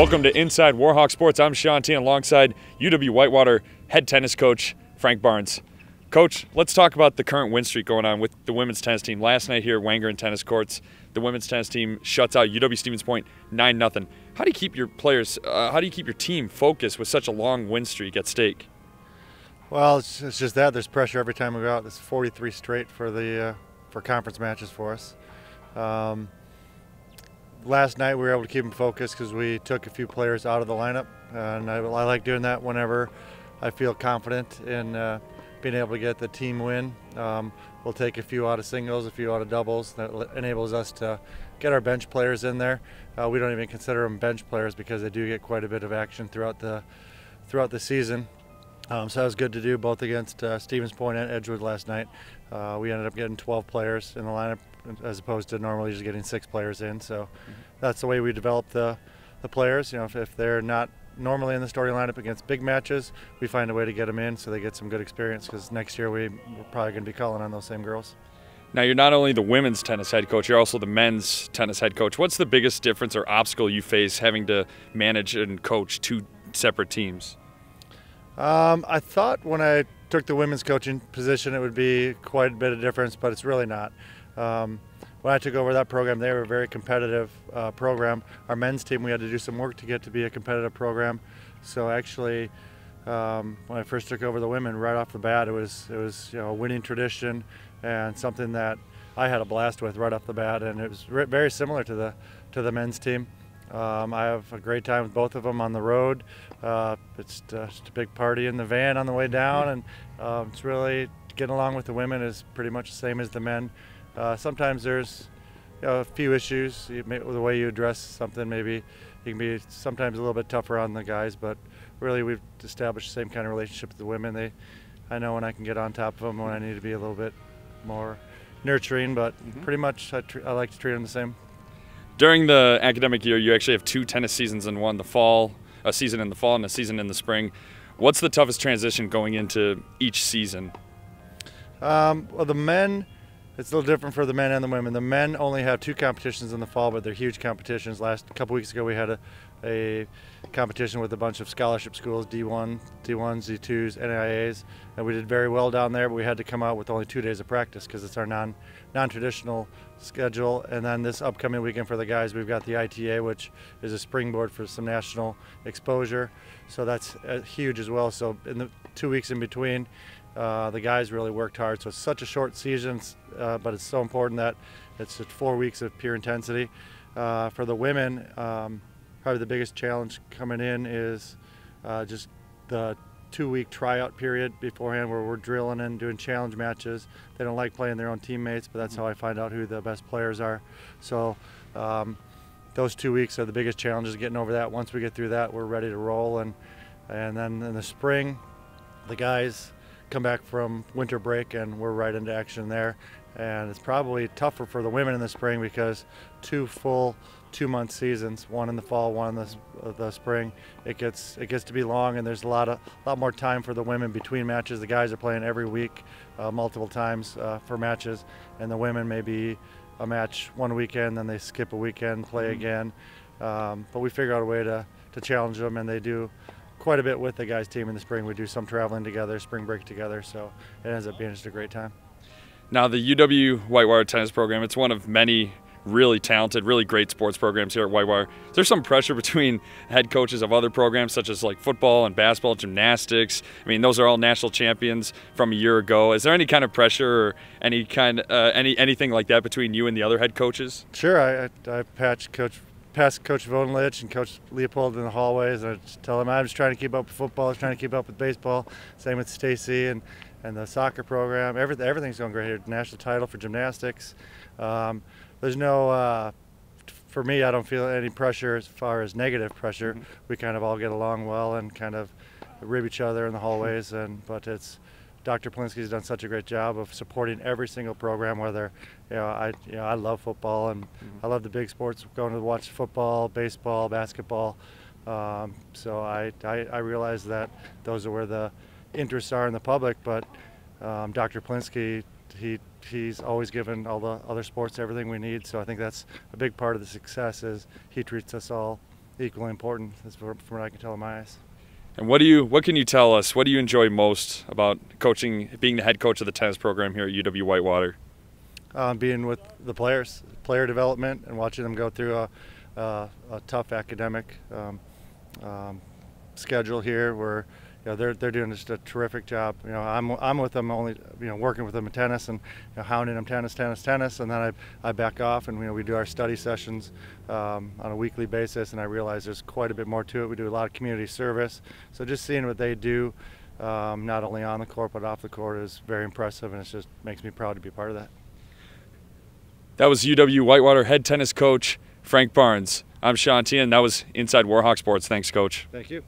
Welcome to Inside Warhawk Sports. I'm Sean T. alongside UW-Whitewater head tennis coach Frank Barnes. Coach, let's talk about the current win streak going on with the women's tennis team. Last night here at Wangerin Tennis Courts, the women's tennis team shuts out UW-Stevens Point 9-0. How do you keep your players, how do you keep your team focused with such a long win streak at stake? Well, it's just that there's pressure every time we go out. It's 43 straight for conference matches for us. Last night we were able to keep them focused because we took a few players out of the lineup, and I like doing that whenever I feel confident in being able to get the team win. We'll take a few out of singles, a few out of doubles. That enables us to get our bench players in there. We don't even consider them bench players because they do get quite a bit of action throughout the season. So that was good to do both against Stevens Point and Edgewood last night. We ended up getting 12 players in the lineup as opposed to normally just getting 6 players in. So that's the way we develop the players. You know, if they're not normally in the starting lineup against big matches, we find a way to get them in so they get some good experience, because next year we're probably going to be calling on those same girls. Now, you're not only the women's tennis head coach, you're also the men's tennis head coach. What's the biggest difference or obstacle you face having to manage and coach 2 separate teams? I thought when I took the women's coaching position it would be quite a bit of difference, but it's really not. When I took over that program, they were a very competitive program. Our men's team, we had to do some work to get to be a competitive program. So actually, when I first took over the women, right off the bat, it was a winning tradition and something that I had a blast with right off the bat, and it was very similar to the men's team. I have a great time with both of them on the road. It's just a big party in the van on the way down, and it's really getting along with the women is pretty much the same as the men. Sometimes there's a few issues. The way you address something, maybe it can be sometimes a little bit tougher on the guys, but really we've established the same kind of relationship with the women. I know when I can get on top of them, when I need to be a little bit more nurturing, but pretty much I like to treat them the same. During the academic year, you actually have 2 tennis seasons in one, a season in the fall and a season in the spring. What's the toughest transition going into each season? Well, the men, it's a little different for the men and the women. The men only have 2 competitions in the fall, but they're huge competitions. A couple weeks ago we had a competition with a bunch of scholarship schools, D1s, D2s, NAIAs, and we did very well down there, but we had to come out with only 2 days of practice because it's our non-traditional schedule. And then this upcoming weekend for the guys, we've got the ITA, which is a springboard for some national exposure. So that's huge as well. So in the 2 weeks in between, the guys really worked hard. So it's such a short season, but it's so important that it's 4 weeks of pure intensity. For the women, probably the biggest challenge coming in is just the 2-week tryout period beforehand, where we're drilling and doing challenge matches. They don't like playing their own teammates, but that's how I find out who the best players are. So those 2 weeks are the biggest challenges, getting over that. Once we get through that, we're ready to roll. And then in the spring, the guys come back from winter break and we're right into action there. And it's probably tougher for the women in the spring because 2 full 2-month seasons, one in the fall, one in the spring. It gets to be long, and there's a lot more time for the women between matches. The guys are playing every week, multiple times for matches, and the women maybe a match one weekend, then they skip a weekend, play again. But we figure out a way to challenge them, and they do quite a bit with the guys' team in the spring. We do some traveling together, spring break together, so it ends up being just a great time. Now, the UW-Whitewater tennis program, it's one of many really talented, really great sports programs here at Whitewater. There's some pressure between head coaches of other programs such as like football and basketball, gymnastics. I mean, those are all national champions from a year ago. Is there any kind of pressure or anything like that between you and the other head coaches? Sure, I passed Coach Vodenlich and Coach Leopold in the hallways, and I just tell them I'm just trying to keep up with football, I was trying to keep up with baseball. Same with Stacy and the soccer program. Everything's going great here. National title for gymnastics. There's no, for me, I don't feel any pressure as far as negative pressure. We kind of all get along well and kind of rib each other in the hallways. But Dr. Plinsky's done such a great job of supporting every single program. Whether I love football and I love the big sports, going to watch football, baseball, basketball. So I realize that those are where the interests are in the public. But Dr. Plinsky, he's always given all the other sports everything we need, so I think that's a big part of the success is he treats us all equally important, from what I can tell in my eyes. And what can you tell us? What do you enjoy most about coaching, being the head coach of the tennis program here at UW-Whitewater? Being with the players, player development, and watching them go through a tough academic schedule here, where they're doing just a terrific job. I'm with them only, working with them in tennis and hounding them tennis, and then I back off, and we do our study sessions on a weekly basis, and I realize there's quite a bit more to it. We do a lot of community service, so just seeing what they do, not only on the court but off the court, is very impressive, and it just makes me proud to be part of that. That was UW-Whitewater head tennis coach Frank Barnes. I'm Sean T, and that was Inside Warhawk Sports. Thanks, Coach. Thank you.